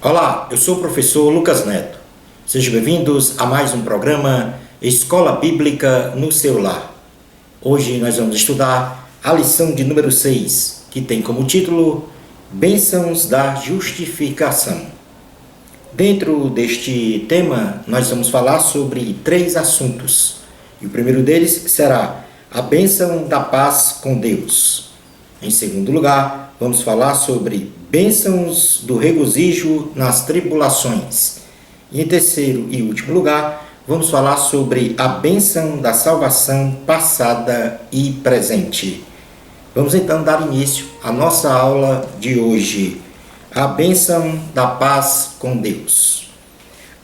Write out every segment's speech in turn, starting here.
Olá, eu sou o professor Lucas Neto. Sejam bem-vindos a mais um programa Escola Bíblica no seu lar. Hoje nós vamos estudar a lição de número 6, que tem como título Bênçãos da Justificação. Dentro deste tema, nós vamos falar sobre 3 assuntos. E o primeiro deles será a bênção da paz com Deus. Em segundo lugar, vamos falar sobre bênçãos do regozijo nas tribulações. E em terceiro e último lugar, vamos falar sobre a bênção da salvação passada e presente. Vamos então dar início à nossa aula de hoje. A bênção da paz com Deus.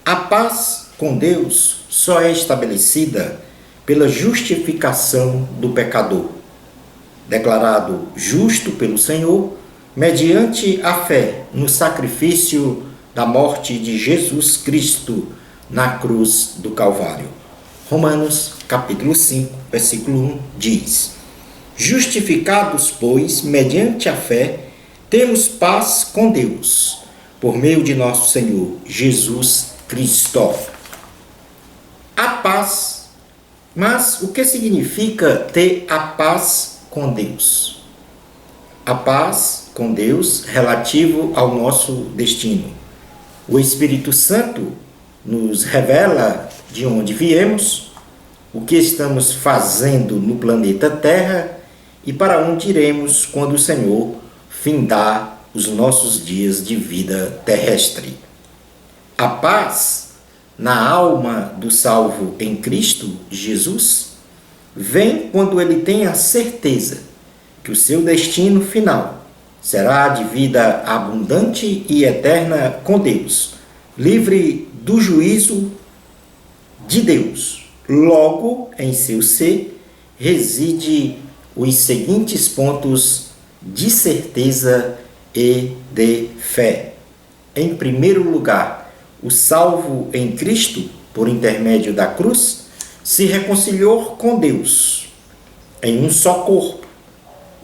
A paz com Deus só é estabelecida pela justificação do pecador, declarado justo pelo Senhor, mediante a fé no sacrifício da morte de Jesus Cristo na cruz do Calvário. Romanos, capítulo 5, versículo 1, diz: Justificados, pois, mediante a fé, temos paz com Deus, por meio de nosso Senhor Jesus Cristo. A paz. Mas o que significa ter a paz com Deus? A paz com Deus relativo ao nosso destino. O Espírito Santo nos revela de onde viemos, o que estamos fazendo no planeta Terra e para onde iremos quando o Senhor findar os nossos dias de vida terrestre. A paz na alma do salvo em Cristo Jesus vem quando ele tem a certeza que o seu destino final será de vida abundante e eterna com Deus, livre do juízo de Deus. Logo, em seu ser, reside os seguintes pontos de certeza e de fé. Em primeiro lugar, o salvo em Cristo, por intermédio da cruz, se reconciliou com Deus em um só corpo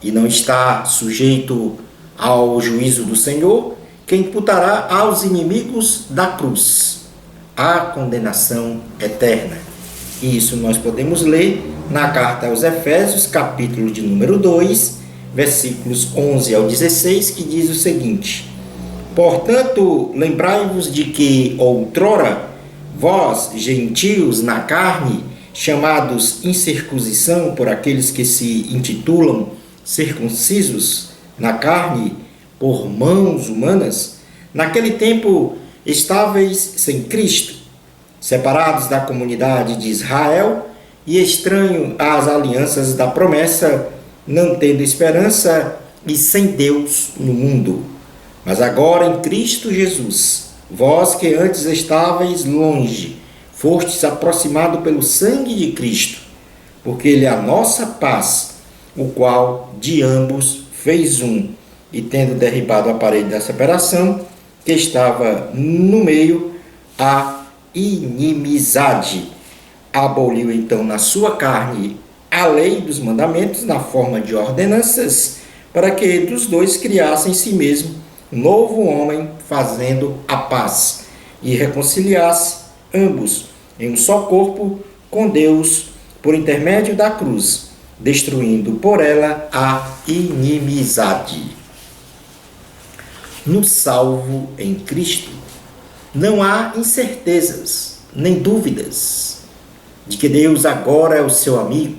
e não está sujeito ao juízo do Senhor, que imputará aos inimigos da cruz a condenação eterna. E isso nós podemos ler na carta aos Efésios, capítulo de número 2, versículos 11 ao 16, que diz o seguinte: Portanto, lembrai-vos de que outrora vós, gentios na carne, chamados incircuncisão por aqueles que se intitulam circuncisos na carne por mãos humanas, naquele tempo estáveis sem Cristo, separados da comunidade de Israel e estranho às alianças da promessa, não tendo esperança e sem Deus no mundo. Mas agora em Cristo Jesus, vós que antes estáveis longe, fostes aproximados pelo sangue de Cristo, porque Ele é a nossa paz, o qual de ambos fez um, e tendo derribado a parede da separação, que estava no meio, a inimizade. Aboliu então na sua carne a lei dos mandamentos na forma de ordenanças, para que dos dois criassem em si mesmo um novo homem, fazendo a paz, e reconciliasse ambos em um só corpo com Deus por intermédio da cruz, destruindo por ela a inimizade. No salvo em Cristo, não há incertezas nem dúvidas de que Deus agora é o seu amigo,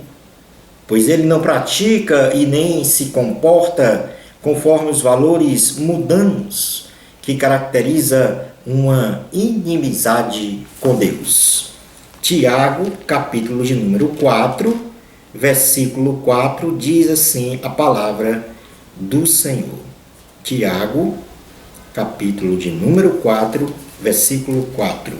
pois ele não pratica e nem se comporta conforme os valores mundanos que caracteriza uma inimizade com Deus. Tiago, capítulo de número 4, versículo 4, diz assim a palavra do Senhor. Tiago, capítulo de número 4, versículo 4.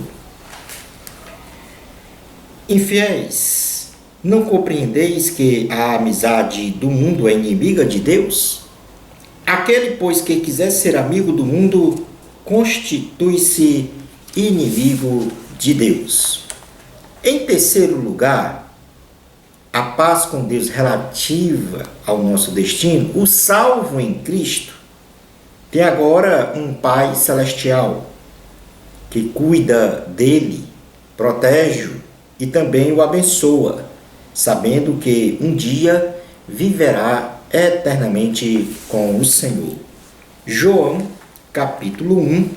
Infiéis, não compreendeis que a amizade do mundo é inimiga de Deus? Aquele, pois, que quiser ser amigo do mundo, constitui-se inimigo de Deus. Em terceiro lugar, a paz com Deus relativa ao nosso destino, o salvo em Cristo, tem agora um Pai celestial que cuida dele, protege-o e também o abençoa, sabendo que um dia viverá eternamente com o Senhor. João, capítulo 1,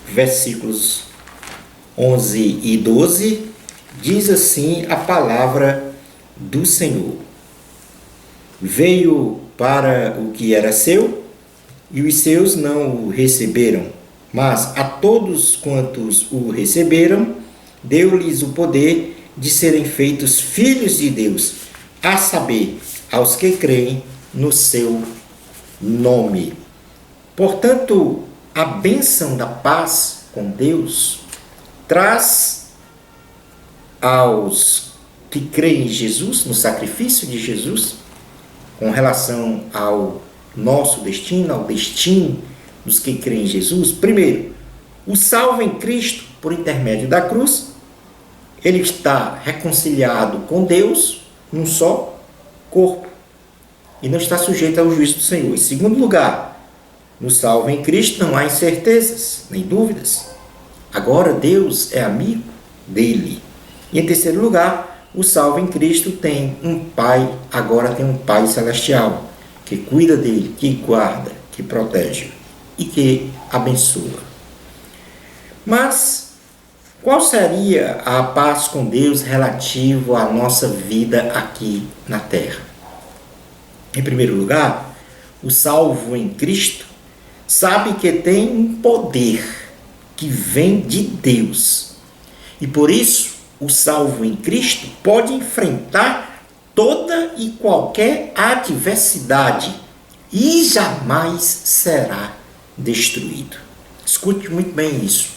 versículos 11 e 12, diz assim a palavra do Senhor. Veio para o que era seu, e os seus não o receberam, mas a todos quantos o receberam, deu-lhes o poder de serem feitos filhos de Deus, a saber, aos que creem no seu nome. Portanto, a bênção da paz com Deus traz aos que creem em Jesus, no sacrifício de Jesus, com relação ao nosso destino, ao destino dos que creem em Jesus. Primeiro, o salvo em Cristo, por intermédio da cruz, ele está reconciliado com Deus num só corpo e não está sujeito ao juízo do Senhor. Em segundo lugar, no salvo em Cristo não há incertezas, nem dúvidas. Agora Deus é amigo dele. E em terceiro lugar, o salvo em Cristo tem um Pai, agora tem um Pai celestial, que cuida dele, que guarda, que protege e que abençoa. Mas qual seria a paz com Deus relativo à nossa vida aqui na terra? Em primeiro lugar, o salvo em Cristo sabe que tem um poder que vem de Deus. E por isso, o salvo em Cristo pode enfrentar toda e qualquer adversidade e jamais será destruído. Escute muito bem isso.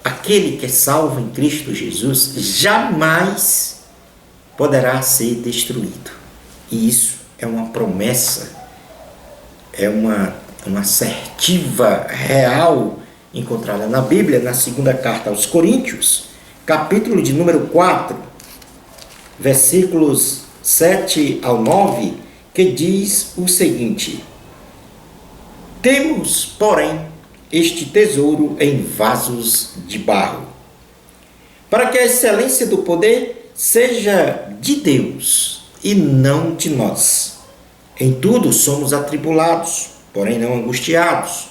Aquele que é salvo em Cristo Jesus jamais poderá ser destruído. E isso é uma promessa, é uma assertiva real encontrada na Bíblia, na segunda carta aos Coríntios, capítulo de número 4, versículos 7 ao 9, que diz o seguinte: temos, porém, este tesouro em vasos de barro, para que a excelência do poder seja de Deus e não de nós. Em tudo somos atribulados, porém não angustiados,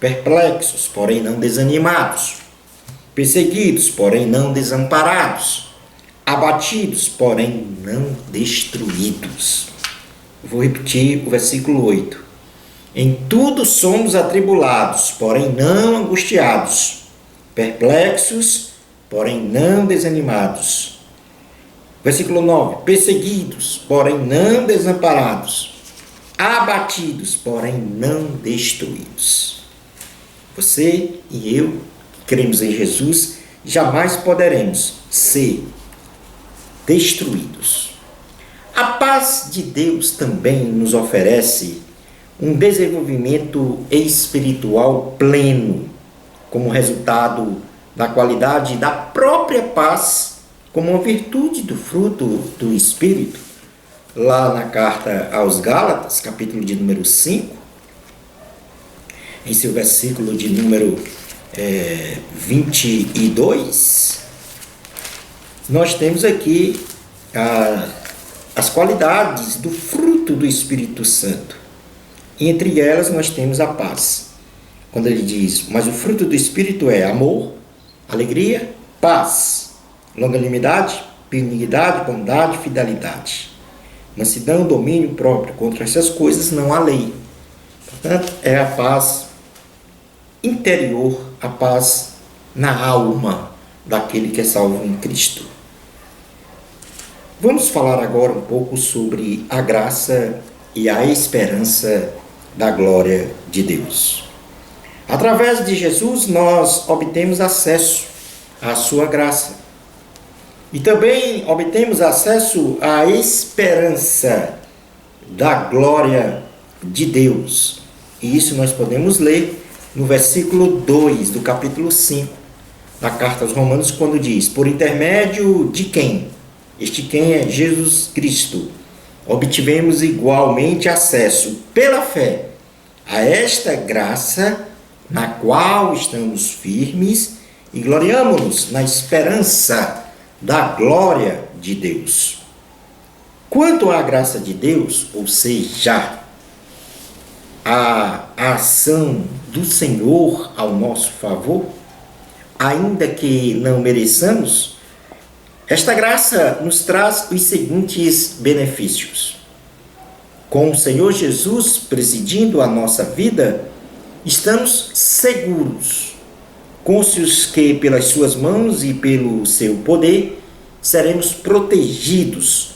perplexos, porém não desanimados, perseguidos, porém não desamparados, abatidos, porém não destruídos. Vou repetir o versículo 8. Em tudo somos atribulados, porém não angustiados, perplexos, porém não desanimados. Versículo 9. Perseguidos, porém não desamparados, abatidos, porém não destruídos. Você e eu, que cremos em Jesus, jamais poderemos ser destruídos. A paz de Deus também nos oferece um desenvolvimento espiritual pleno, como resultado da qualidade da própria paz, como uma virtude do fruto do Espírito. Lá na carta aos Gálatas, capítulo de número 5, em seu versículo de número 22, nós temos aqui as qualidades do fruto do Espírito Santo. E entre elas nós temos a paz. Quando ele diz, mas o fruto do Espírito é amor, alegria, paz, longanimidade, benignidade, bondade, fidelidade, mansidão, domínio próprio. Contra essas coisas não há lei. Portanto, é a paz interior, a paz na alma daquele que é salvo em Cristo. Vamos falar agora um pouco sobre a graça e a esperança da glória de Deus. Através de Jesus, nós obtemos acesso à sua graça. E também obtemos acesso à esperança da glória de Deus. E isso nós podemos ler no versículo 2 do capítulo 5 da carta aos Romanos, quando diz, por intermédio de quem? Este quem é Jesus Cristo. Obtivemos igualmente acesso, pela fé, a esta graça na qual estamos firmes e gloriamo-nos na esperança da glória de Deus. Quanto à graça de Deus, ou seja, a ação do Senhor ao nosso favor, ainda que não mereçamos, esta graça nos traz os seguintes benefícios. Com o Senhor Jesus presidindo a nossa vida, estamos seguros, cônscios que pelas suas mãos e pelo seu poder seremos protegidos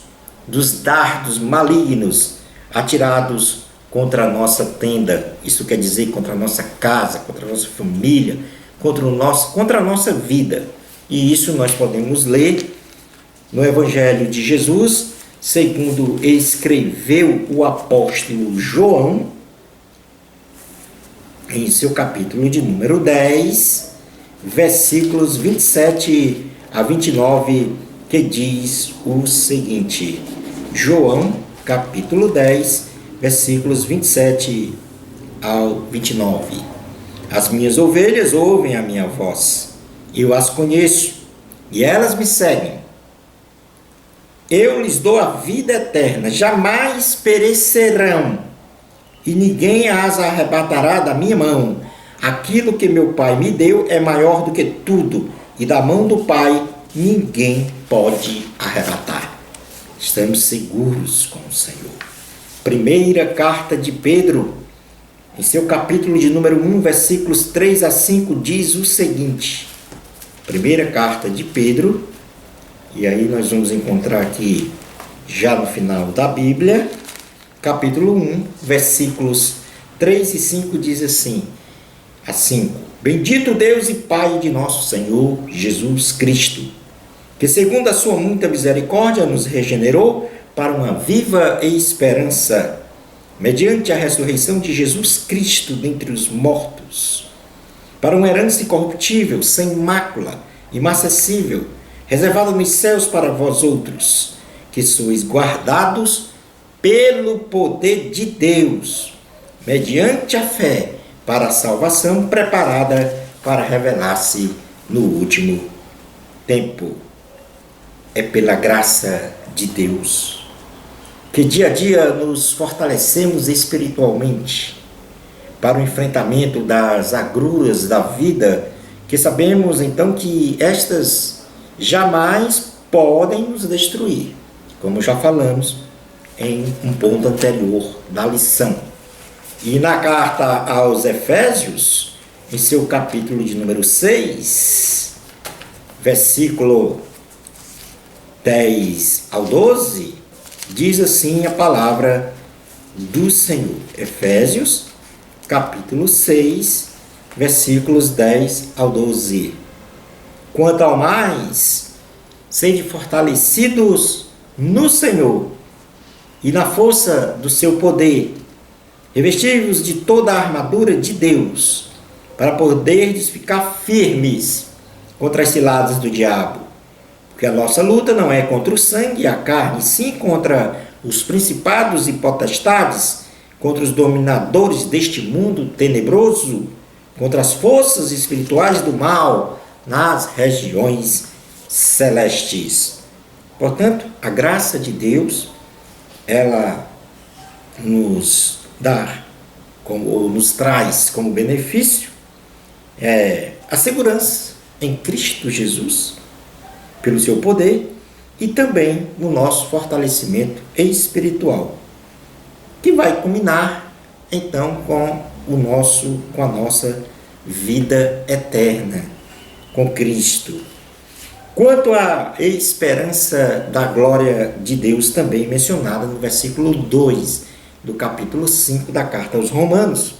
dos dardos malignos atirados contra a nossa tenda, isso quer dizer contra a nossa casa, contra a nossa família, contra a nossa vida. E isso nós podemos ler no Evangelho de Jesus, segundo escreveu o apóstolo João, em seu capítulo de número 10, versículos 27 a 29, que diz o seguinte: João, capítulo 10, versículos 27 ao 29. As minhas ovelhas ouvem a minha voz, eu as conheço, e elas me seguem. Eu lhes dou a vida eterna, jamais perecerão, e ninguém as arrebatará da minha mão. Aquilo que meu Pai me deu é maior do que tudo, e da mão do Pai ninguém pode arrebatar. Estamos seguros com o Senhor. Primeira carta de Pedro, em seu capítulo de número 1, versículos 3 a 5, diz o seguinte. Primeira carta de Pedro, e aí nós vamos encontrar aqui, já no final da Bíblia, capítulo 1, versículos 3 e 5, diz assim, a 5. Bendito Deus e Pai de nosso Senhor Jesus Cristo, que segundo a sua muita misericórdia nos regenerou para uma viva esperança, mediante a ressurreição de Jesus Cristo dentre os mortos, para uma herança incorruptível, sem mácula, imacessível, reservada nos céus para vós outros, que sois guardados pelo poder de Deus, mediante a fé, para a salvação preparada para revelar-se no último tempo. É pela graça de Deus que dia a dia nos fortalecemos espiritualmente para o enfrentamento das agruras da vida, que sabemos então que estas jamais podem nos destruir, como já falamos em um ponto anterior da lição. E na carta aos Efésios, em seu capítulo de número 6, versículo 10 ao 12, diz assim a palavra do Senhor. Efésios, capítulo 6, versículos 10 ao 12. Quanto ao mais, sede fortalecidos no Senhor e na força do seu poder, revestivos de toda a armadura de Deus, para poderdes ficar firmes contra as ciladas do diabo. Porque a nossa luta não é contra o sangue e a carne, sim contra os principados e potestades, contra os dominadores deste mundo tenebroso, contra as forças espirituais do mal nas regiões celestes. Portanto, a graça de Deus, ela nos dá, ou nos traz como benefício, a segurança em Cristo Jesus, pelo seu poder, e também o nosso fortalecimento espiritual, que vai culminar então com a nossa vida eterna com Cristo. Quanto à esperança da glória de Deus, também mencionada no versículo 2 do capítulo 5 da carta aos Romanos,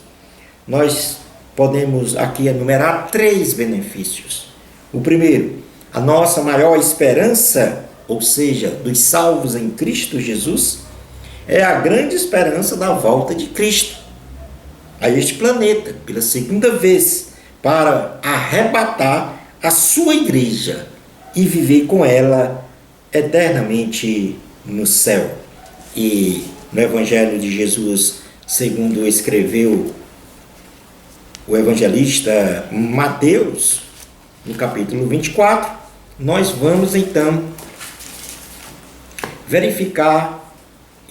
nós podemos aqui enumerar 3 benefícios. O primeiro, a nossa maior esperança, ou seja, dos salvos em Cristo Jesus, é a grande esperança da volta de Cristo a este planeta, pela segunda vez, para arrebatar a sua igreja e viver com ela eternamente no céu. E no Evangelho de Jesus, segundo escreveu o evangelista Mateus, no capítulo 24, nós vamos então verificar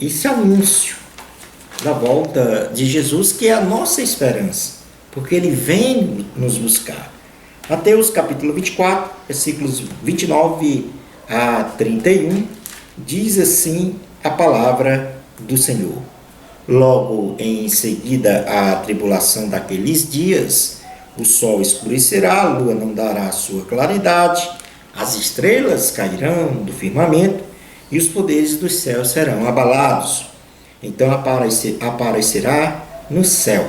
esse anúncio da volta de Jesus, que é a nossa esperança, porque ele vem nos buscar. Mateus capítulo 24, versículos 29 a 31, diz assim a palavra do Senhor. Logo em seguida à tribulação daqueles dias, o sol escurecerá, a lua não dará a sua claridade, as estrelas cairão do firmamento e os poderes dos céus serão abalados. Então aparecerá no céu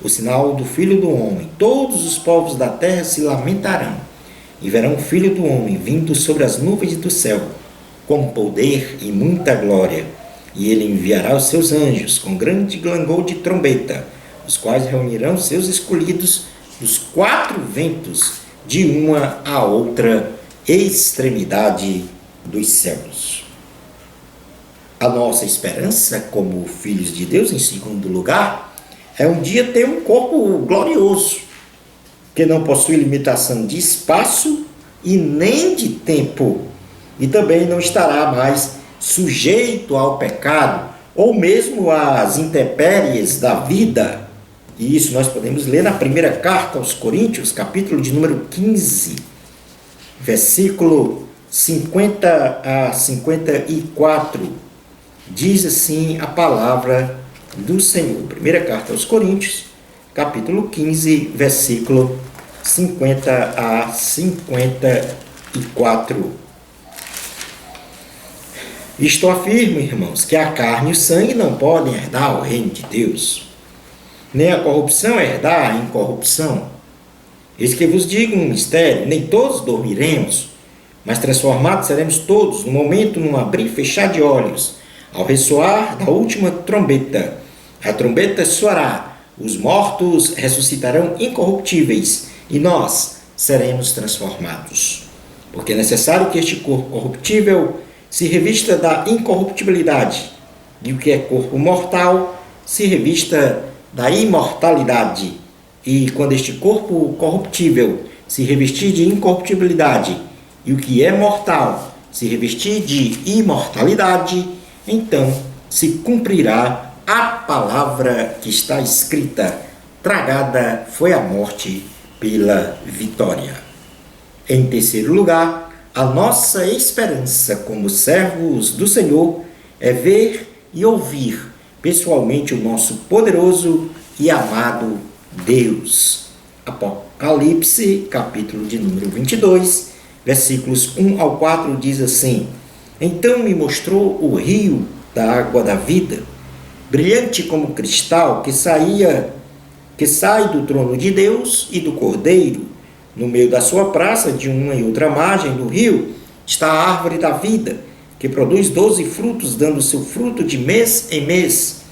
o sinal do Filho do Homem. Todos os povos da terra se lamentarão e verão o Filho do Homem vindo sobre as nuvens do céu, com poder e muita glória. E ele enviará os seus anjos com grande clangor de trombeta, os quais reunirão seus escolhidos dos quatro ventos, de uma a outra extremidade dos céus. A nossa esperança, como filhos de Deus, em segundo lugar, é um dia ter um corpo glorioso, que não possui limitação de espaço e nem de tempo, e também não estará mais sujeito ao pecado, ou mesmo às intempéries da vida. E isso nós podemos ler na primeira carta aos Coríntios, capítulo de número 15, versículo 50 a 54. Diz assim a palavra do Senhor. Primeira carta aos Coríntios, capítulo 15, versículo 50 a 54. Isto afirmo, irmãos, que a carne e o sangue não podem herdar o reino de Deus, nem a corrupção herdar a incorrupção. Eis que vos digo um mistério: nem todos dormiremos, mas transformados seremos todos, no momento, num abrir e fechar de olhos, ao ressoar da última trombeta. A trombeta soará, os mortos ressuscitarão incorruptíveis, e nós seremos transformados. Porque é necessário que este corpo corruptível se revista da incorruptibilidade, e o que é corpo mortal se revista da imortalidade. E quando este corpo corruptível se revestir de incorruptibilidade, e o que é mortal se revestir de imortalidade, então se cumprirá a palavra que está escrita: tragada foi a morte pela vitória. Em terceiro lugar, a nossa esperança como servos do Senhor é ver e ouvir pessoalmente o nosso poderoso e amado Deus. Apocalipse, capítulo de número 22, versículos 1 ao 4, diz assim: Então me mostrou o rio da água da vida, brilhante como cristal, que sai do trono de Deus e do Cordeiro. No meio da sua praça, de uma e outra margem do rio, está a árvore da vida, que produz 12 frutos, dando seu fruto de mês em mês.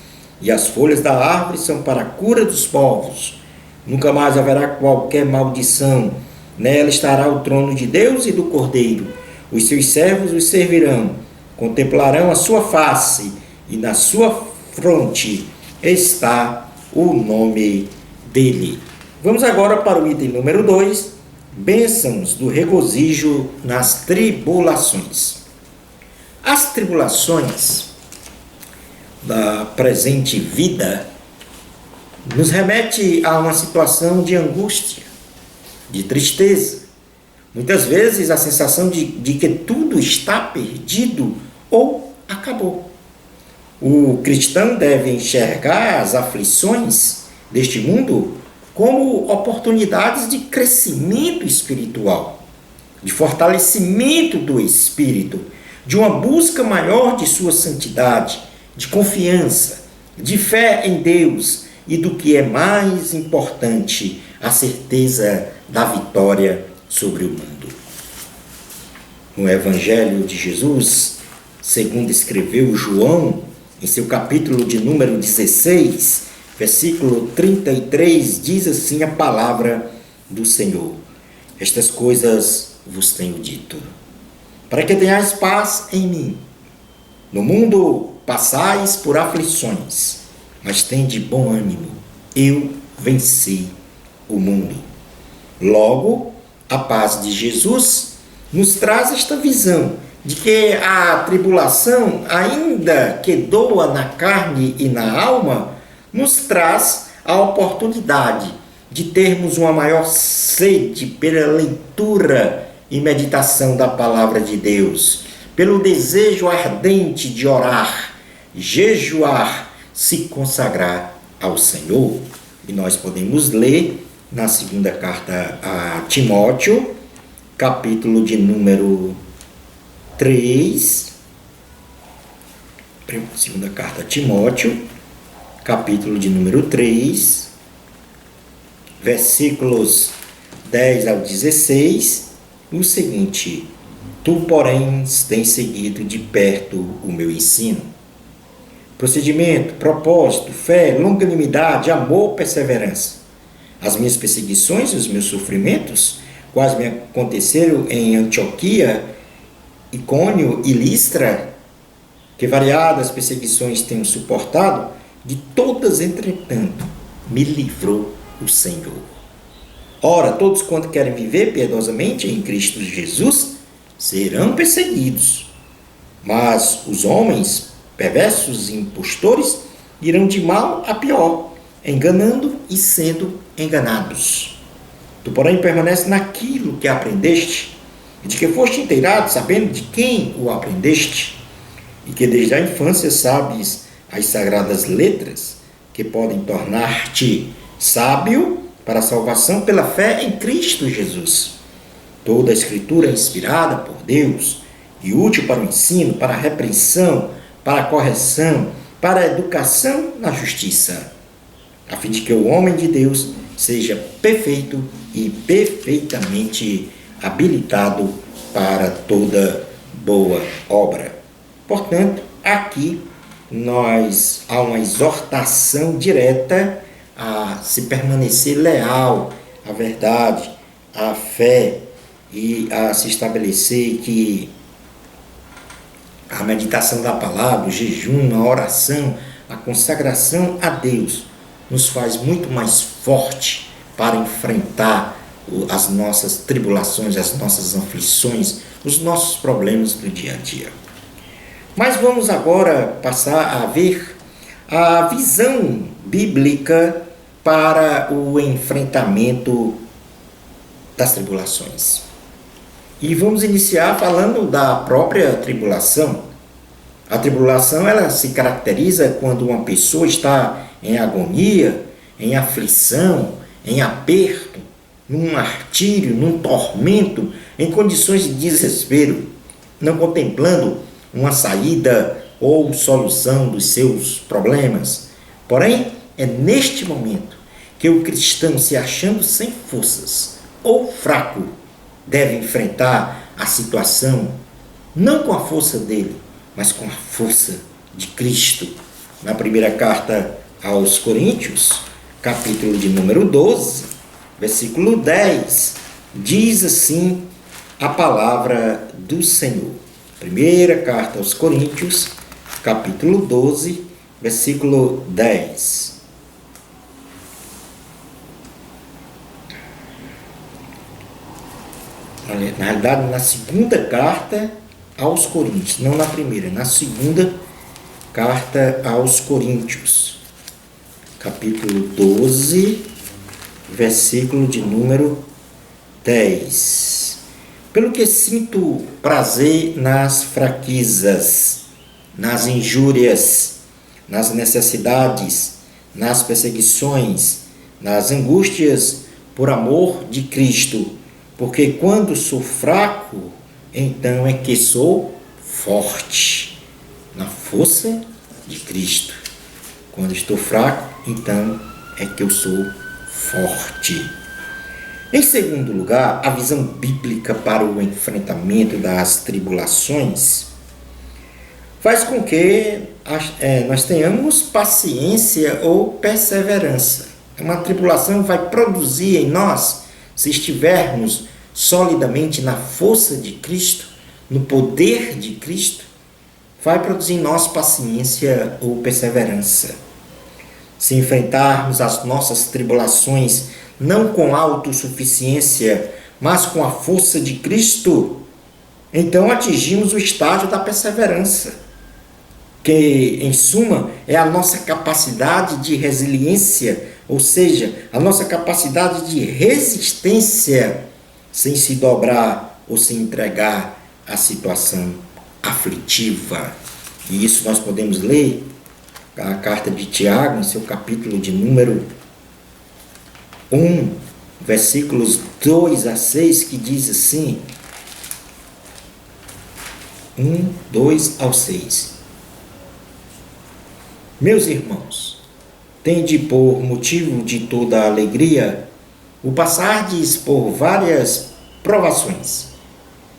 E as folhas da árvore são para a cura dos povos. Nunca mais haverá qualquer maldição. Nela estará o trono de Deus e do Cordeiro. Os seus servos os servirão, contemplarão a sua face, e na sua fronte está o nome dele. Vamos agora para o item número 2, bênçãos do regozijo nas tribulações. As tribulações da presente vida nos remete a uma situação de angústia, de tristeza. Muitas vezes a sensação de que tudo está perdido ou acabou. O cristão deve enxergar as aflições deste mundo como oportunidades de crescimento espiritual, de fortalecimento do espírito, de uma busca maior de sua santidade, de confiança, de fé em Deus e, do que é mais importante, a certeza da vitória sobre o mundo. No Evangelho de Jesus, segundo escreveu João, em seu capítulo de número 16, versículo 33, diz assim a palavra do Senhor: Estas coisas vos tenho dito, para que tenhais paz em mim. No mundo passais por aflições, mas tende bom ânimo, eu venci o mundo. Logo, a paz de Jesus nos traz esta visão de que a tribulação, ainda que doa na carne e na alma, nos traz a oportunidade de termos uma maior sede pela leitura e meditação da palavra de Deus, pelo desejo ardente de orar, jejuar, se consagrar ao Senhor. E nós podemos ler na segunda carta a Timóteo, capítulo de número 3, segunda carta a Timóteo, capítulo de número 3, versículos 10 ao 16, o seguinte: Tu, porém, tens seguido de perto o meu ensino. Procedimento, propósito, fé, longanimidade, amor, perseverança. As minhas perseguições e os meus sofrimentos, quais me aconteceram em Antioquia, Icônio e Listra, que variadas perseguições tenho suportado, de todas, entretanto, me livrou o Senhor. Ora, todos quanto querem viver piedosamente em Cristo Jesus serão perseguidos, mas os homens perversos e impostores irão de mal a pior, enganando e sendo enganados. Tu, porém, permanece naquilo que aprendeste, e de que foste inteirado, sabendo de quem o aprendeste, e que desde a infância sabes as sagradas letras, que podem tornar-te sábio para a salvação pela fé em Cristo Jesus. Toda a Escritura é inspirada por Deus e útil para o ensino, para a repreensão, para a correção, para a educação na justiça, a fim de que o homem de Deus seja perfeito e perfeitamente habilitado para toda boa obra. Portanto, aqui há uma exortação direta a se permanecer leal à verdade, à fé, e a se estabelecer que a meditação da palavra, o jejum, a oração, a consagração a Deus nos faz muito mais forte para enfrentar as nossas tribulações, as nossas aflições, os nossos problemas do dia a dia. Mas vamos agora passar a ver a visão bíblica para o enfrentamento das tribulações. E vamos iniciar falando da própria tribulação. A tribulação, ela se caracteriza quando uma pessoa está em agonia, em aflição, em aperto, num martírio, num tormento, em condições de desespero, não contemplando uma saída ou solução dos seus problemas. Porém, é neste momento que o cristão, se achando sem forças ou fraco, deve enfrentar a situação não com a força dele, mas com a força de Cristo. Na primeira carta aos Coríntios, capítulo de número 12, versículo 10, diz assim a palavra do Senhor. Primeira carta aos Coríntios, capítulo 12, versículo 10. Na realidade, na segunda carta aos Coríntios, não na primeira, na segunda carta aos Coríntios, capítulo 12, versículo de número 10. Pelo que sinto prazer nas fraquezas, nas injúrias, nas necessidades, nas perseguições, nas angústias, por amor de Cristo, porque quando sou fraco, então é que sou forte, na força de Cristo. Quando estou fraco, então é que eu sou forte. Em segundo lugar, a visão bíblica para o enfrentamento das tribulações faz com que nós tenhamos paciência ou perseverança. Uma tribulação vai produzir em nós, se estivermos solidamente na força de Cristo, no poder de Cristo, vai produzir em nós paciência ou perseverança. Se enfrentarmos as nossas tribulações não com autossuficiência, mas com a força de Cristo, então atingimos o estágio da perseverança, que, em suma, é a nossa capacidade de resiliência, ou seja, a nossa capacidade de resistência sem se dobrar ou se entregar à situação aflitiva. E isso nós podemos ler a carta de Tiago, em seu capítulo de número 1, versículos 2 a 6, que diz assim, 2 ao 6. Meus irmãos, tende por motivo de toda alegria o passardes por várias provações,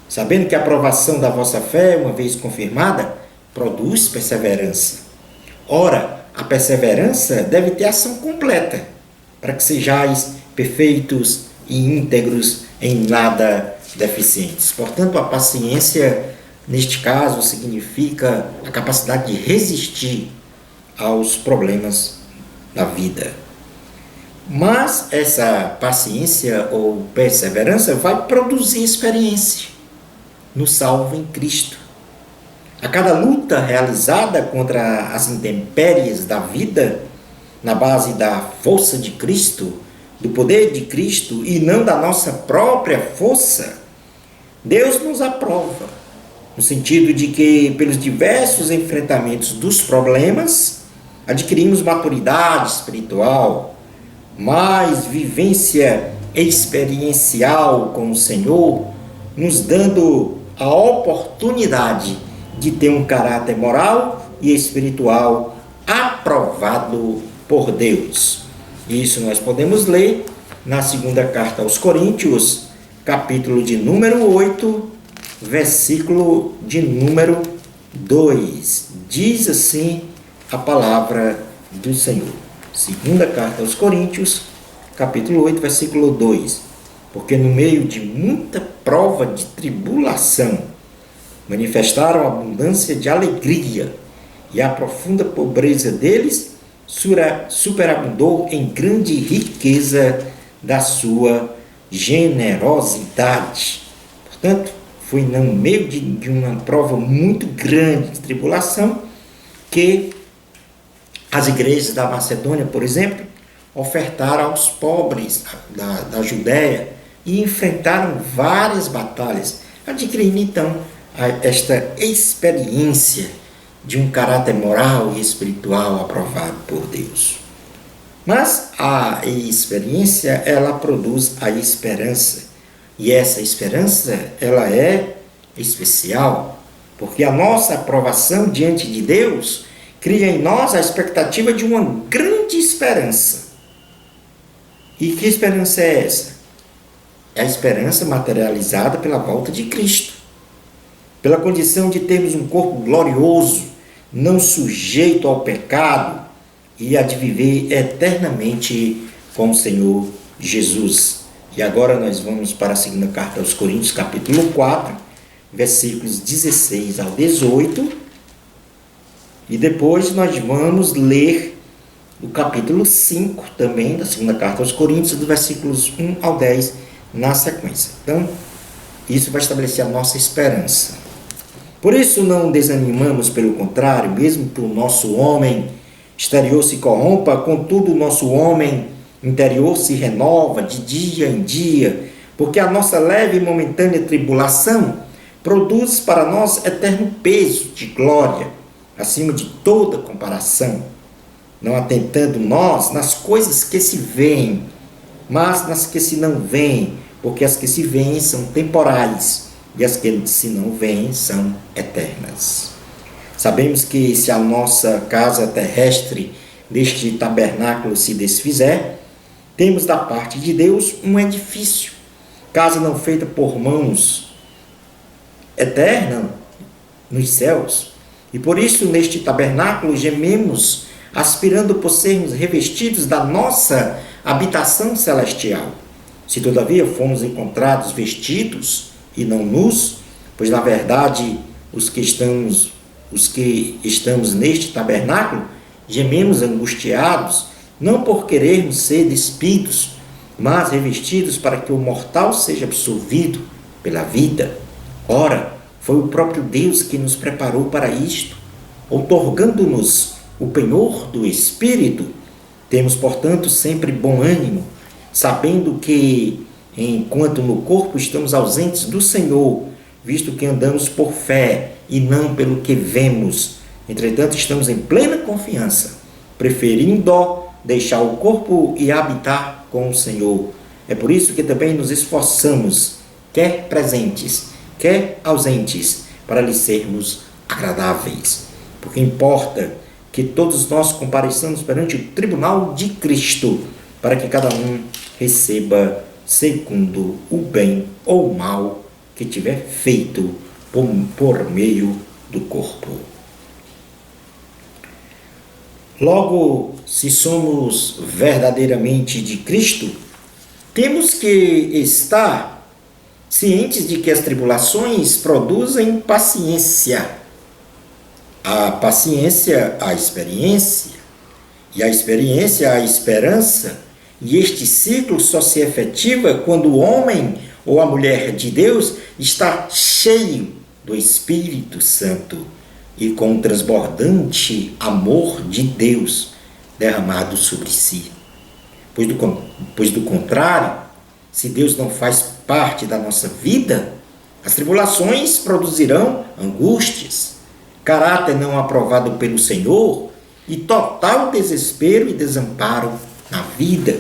sabendo que a provação da vossa fé, uma vez confirmada, produz perseverança. Ora, a perseverança deve ter ação completa, para que sejais perfeitos e íntegros, em nada deficientes. Portanto, a paciência, neste caso, significa a capacidade de resistir aos problemas da vida. Mas essa paciência ou perseverança vai produzir experiência no salvo em Cristo. A cada luta realizada contra as intempéries da vida, na base da força de Cristo, do poder de Cristo e não da nossa própria força, Deus nos aprova, no sentido de que, pelos diversos enfrentamentos dos problemas, adquirimos maturidade espiritual, mais vivência experiencial com o Senhor, nos dando a oportunidade de ter um caráter moral e espiritual aprovado por Deus. Isso nós podemos ler na segunda carta aos Coríntios, capítulo de número 8, versículo de número 2. Diz assim a palavra do Senhor. Segunda carta aos Coríntios, capítulo 8, versículo 2. Porque no meio de muita prova de tribulação, manifestaram abundância de alegria, e a profunda pobreza deles superabundou em grande riqueza da sua generosidade. Portanto, foi no meio de uma prova muito grande de tribulação que as igrejas da Macedônia, por exemplo, ofertaram aos pobres da Judéia e enfrentaram várias batalhas, adquirindo então esta experiência de um caráter moral e espiritual aprovado por Deus. Mas a experiência, ela produz a esperança. E essa esperança, ela é especial, porque a nossa aprovação diante de Deus cria em nós a expectativa de uma grande esperança. E que esperança é essa? É a esperança materializada pela volta de Cristo, pela condição de termos um corpo glorioso, não sujeito ao pecado, e a de viver eternamente com o Senhor Jesus. E agora nós vamos para a segunda carta aos Coríntios, capítulo 4, versículos 16 ao 18, e depois nós vamos ler o capítulo 5 também da segunda carta aos Coríntios, dos versículos 1 ao 10 na sequência. Então, isso vai estabelecer a nossa esperança. Por isso não desanimamos, pelo contrário, mesmo que o nosso homem exterior se corrompa, contudo o nosso homem interior se renova de dia em dia, porque a nossa leve e momentânea tribulação produz para nós eterno peso de glória, acima de toda comparação, não atentando nós nas coisas que se veem, mas nas que se não veem, porque as que se veem são temporais, e as que se não veem são eternas. Sabemos que se a nossa casa terrestre deste tabernáculo se desfizer, temos da parte de Deus um edifício, casa não feita por mãos, eterna nos céus. E por isso neste tabernáculo gememos, aspirando por sermos revestidos da nossa habitação celestial. Se todavia fomos encontrados vestidos e não nus, pois na verdade os que estamos neste tabernáculo gememos angustiados, não por querermos ser despidos, mas revestidos para que o mortal seja absorvido pela vida. Ora, foi o próprio Deus que nos preparou para isto, outorgando-nos o penhor do Espírito. Temos, portanto, sempre bom ânimo, sabendo que, enquanto no corpo estamos ausentes do Senhor, visto que andamos por fé e não pelo que vemos, entretanto, estamos em plena confiança, preferindo deixar o corpo e habitar com o Senhor. É por isso que também nos esforçamos, quer presentes, quer ausentes, para lhe sermos agradáveis. Porque importa que todos nós compareçamos perante o tribunal de Cristo, para que cada um receba segundo o bem ou o mal que tiver feito por meio do corpo. Logo, se somos verdadeiramente de Cristo, temos que estar cientes de que as tribulações produzem paciência. A paciência, a experiência, e a experiência, a esperança, e este ciclo só se efetiva quando o homem ou a mulher de Deus está cheio do Espírito Santo e com o transbordante amor de Deus derramado sobre si. Pois do contrário, se Deus não faz parte da nossa vida, as tribulações produzirão angústias, caráter não aprovado pelo Senhor e total desespero e desamparo na vida.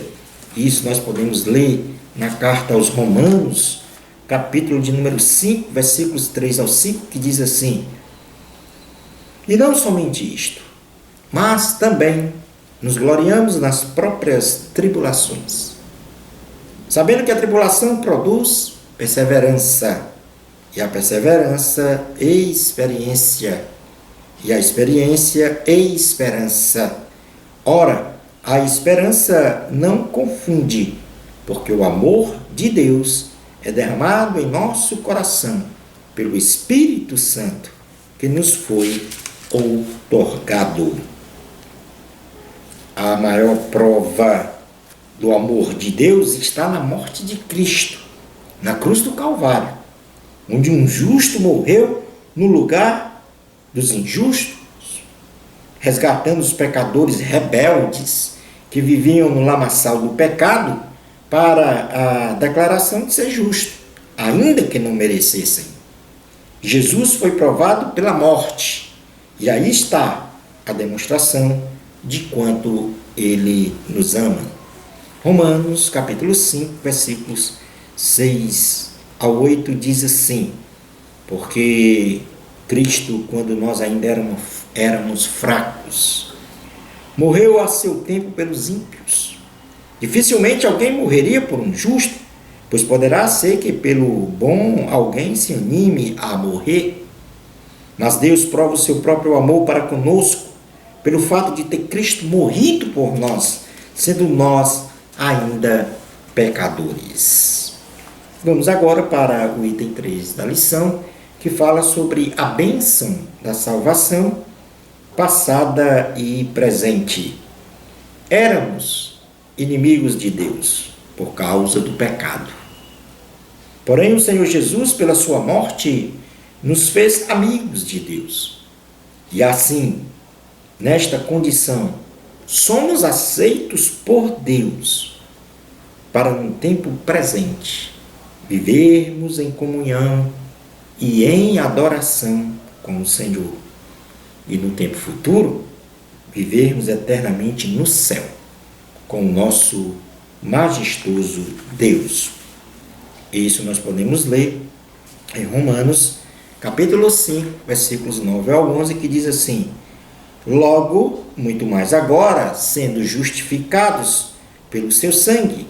Isso nós podemos ler na carta aos Romanos, capítulo de número 5, versículos 3 ao 5, que diz assim: e não somente isto, mas também nos gloriamos nas próprias tribulações, sabendo que a tribulação produz perseverança, e a perseverança, experiência, e a experiência, esperança. Ora, a esperança não confunde, porque o amor de Deus é derramado em nosso coração pelo Espírito Santo que nos foi outorgado. A maior prova do amor de Deus está na morte de Cristo, na cruz do Calvário, onde um justo morreu no lugar dos injustos, resgatando os pecadores rebeldes que viviam no lamaçal do pecado para a declaração de ser justo, ainda que não merecessem. Jesus foi provado pela morte, e aí está a demonstração de quanto ele nos ama. Romanos, capítulo 5, versículos 6 ao 8, diz assim: porque Cristo, quando nós ainda éramos fracos, morreu a seu tempo pelos ímpios. Dificilmente alguém morreria por um justo, pois poderá ser que pelo bom alguém se anime a morrer. Mas Deus prova o seu próprio amor para conosco, pelo fato de ter Cristo morrido por nós, sendo nós ainda pecadores. Vamos agora para o item 3 da lição, que fala sobre a bênção da salvação passada e presente. Éramos inimigos de Deus por causa do pecado. Porém, o Senhor Jesus, pela sua morte, nos fez amigos de Deus. E assim, nesta condição, somos aceitos por Deus para, no tempo presente, vivermos em comunhão e em adoração com o Senhor. E no tempo futuro, vivermos eternamente no céu, com o nosso majestoso Deus. Isso nós podemos ler em Romanos, capítulo 5, versículos 9 ao 11, que diz assim: logo, muito mais agora, sendo justificados pelo seu sangue,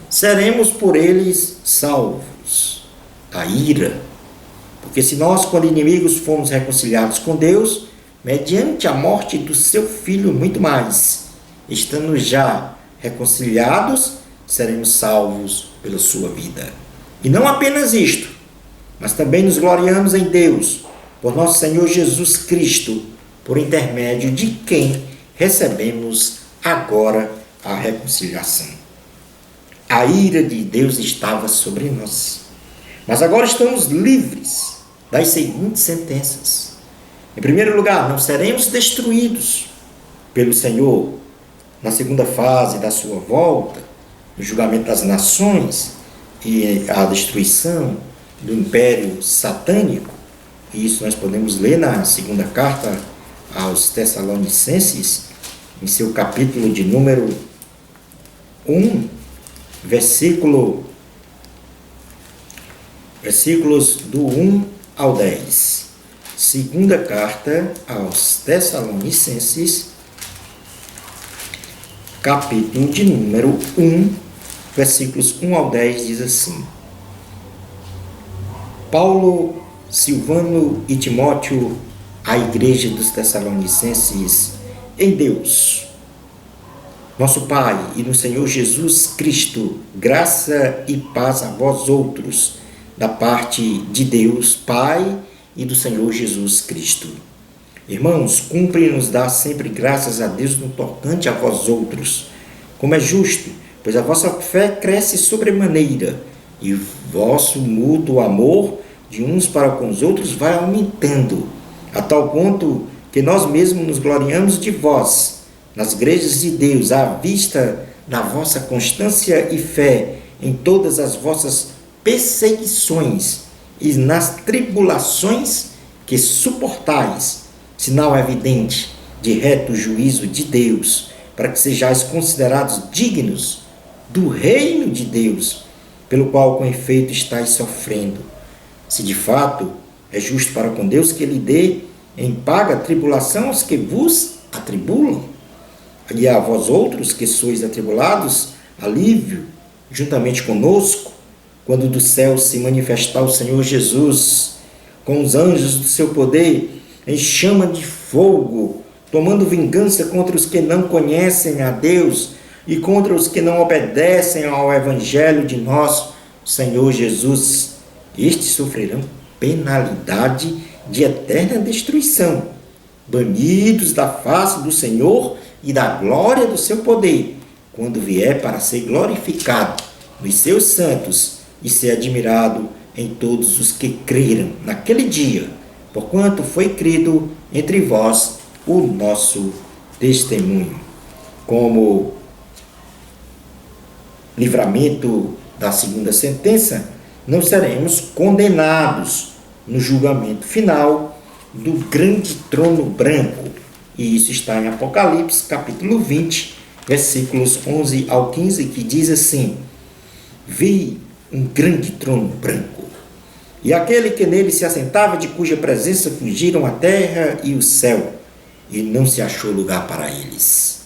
seremos por eles salvos da ira. Porque se nós, quando inimigos, fomos reconciliados com Deus, mediante a morte do seu Filho, muito mais, estando já reconciliados, seremos salvos pela sua vida. E não apenas isto, mas também nos gloriamos em Deus, por nosso Senhor Jesus Cristo, por intermédio de quem recebemos agora a reconciliação. a ira de Deus estava sobre nós. Mas agora estamos livres das seguintes sentenças. Em primeiro lugar, não seremos destruídos pelo Senhor na segunda fase da sua volta, o julgamento das nações e a destruição do império satânico. E isso nós podemos ler na segunda carta aos Tessalonicenses, em seu capítulo de número 1, versículos do 1 ao 10. Segunda carta aos Tessalonicenses, capítulo de número 1, versículos 1 ao 10, diz assim: Paulo, Silvano e Timóteo, à igreja dos Tessalonicenses, em Deus, nosso Pai, e no Senhor Jesus Cristo, graça e paz a vós outros, da parte de Deus, Pai, e do Senhor Jesus Cristo. Irmãos, cumpre-nos dar sempre graças a Deus no tocante a vós outros, como é justo, pois a vossa fé cresce sobremaneira, e o vosso mútuo amor de uns para com os outros vai aumentando, a tal ponto que nós mesmos nos gloriamos de vós, nas igrejas de Deus, à vista da vossa constância e fé em todas as vossas perseguições e nas tribulações que suportais, sinal evidente de reto juízo de Deus, para que sejais considerados dignos do reino de Deus, pelo qual com efeito estáis sofrendo. Se de fato é justo para com Deus que Ele dê em paga tribulação aos que vos atribulam, e a vós outros que sois atribulados, alívio, juntamente conosco, quando do céu se manifestar o Senhor Jesus, com os anjos do seu poder, em chama de fogo, tomando vingança contra os que não conhecem a Deus e contra os que não obedecem ao Evangelho de nosso Senhor Jesus. Estes sofrerão penalidade de eterna destruição, banidos da face do Senhor e da glória do seu poder, quando vier para ser glorificado nos seus santos e ser admirado em todos os que creram naquele dia, porquanto foi crido entre vós o nosso testemunho. Como livramento da segunda sentença, não seremos condenados no julgamento final do grande trono branco. E isso está em Apocalipse, capítulo 20, versículos 11 ao 15, que diz assim: Vi um grande trono branco, e aquele que nele se assentava, de cuja presença fugiram a terra e o céu, e não se achou lugar para eles.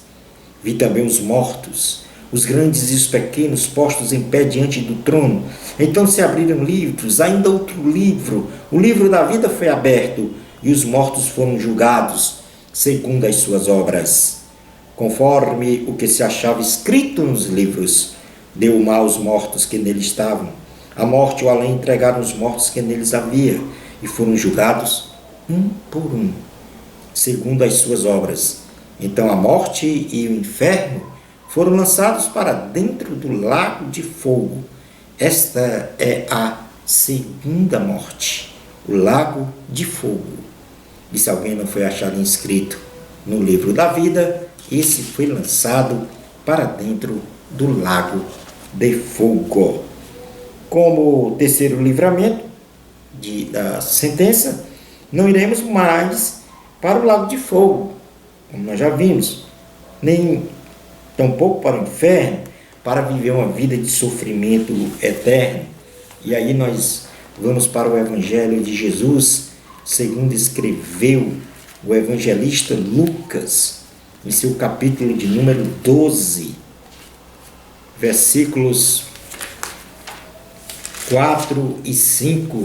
Vi também os mortos, os grandes e os pequenos, postos em pé diante do trono. Então se abriram livros, ainda outro livro, o livro da vida foi aberto, e os mortos foram julgados, segundo as suas obras, conforme o que se achava escrito nos livros. Deu mal aos mortos que nele estavam. A morte e o além entregaram os mortos que neles havia, e foram julgados um por um, segundo as suas obras. Então a morte e o inferno foram lançados para dentro do lago de fogo. Esta é a segunda morte, o lago de fogo. E se alguém não foi achado inscrito no livro da vida, esse foi lançado para dentro do lago de fogo. Como terceiro livramento da sentença, não iremos mais para o lago de fogo, como nós já vimos, nem tampouco para o inferno, para viver uma vida de sofrimento eterno. E aí nós vamos para o Evangelho de Jesus, segundo escreveu o evangelista Lucas, em seu capítulo de número 12, versículos 4 e 5,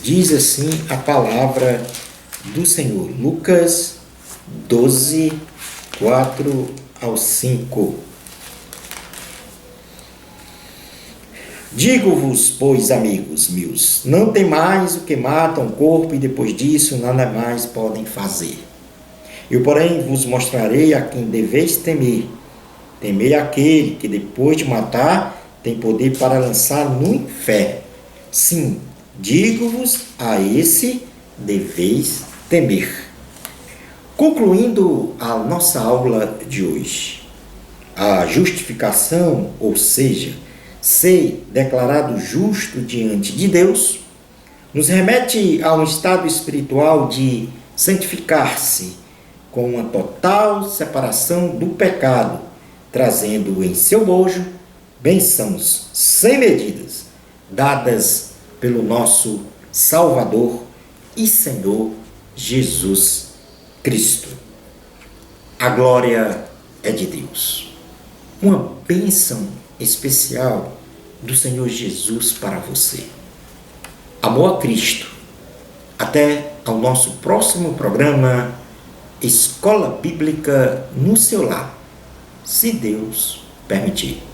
diz assim a palavra do Senhor. Lucas 12, 4 ao 5. Digo-vos, pois, amigos meus, não temais o que mata o corpo, e depois disso nada mais podem fazer. Eu, porém, vos mostrarei a quem deveis temer. Temei aquele que, depois de matar, tem poder para lançar no inferno. Sim, digo-vos, a esse deveis temer. Concluindo a nossa aula de hoje, a justificação, ou seja, ser declarado justo diante de Deus, nos remete a um estado espiritual de santificar-se, com uma total separação do pecado, trazendo em seu bojo bênçãos sem medidas, dadas pelo nosso Salvador e Senhor Jesus Cristo. A glória é de Deus. Uma bênção especial do Senhor Jesus para você. Amor a Cristo. Até ao nosso próximo programa Escola Bíblica no seu lar, se Deus permitir.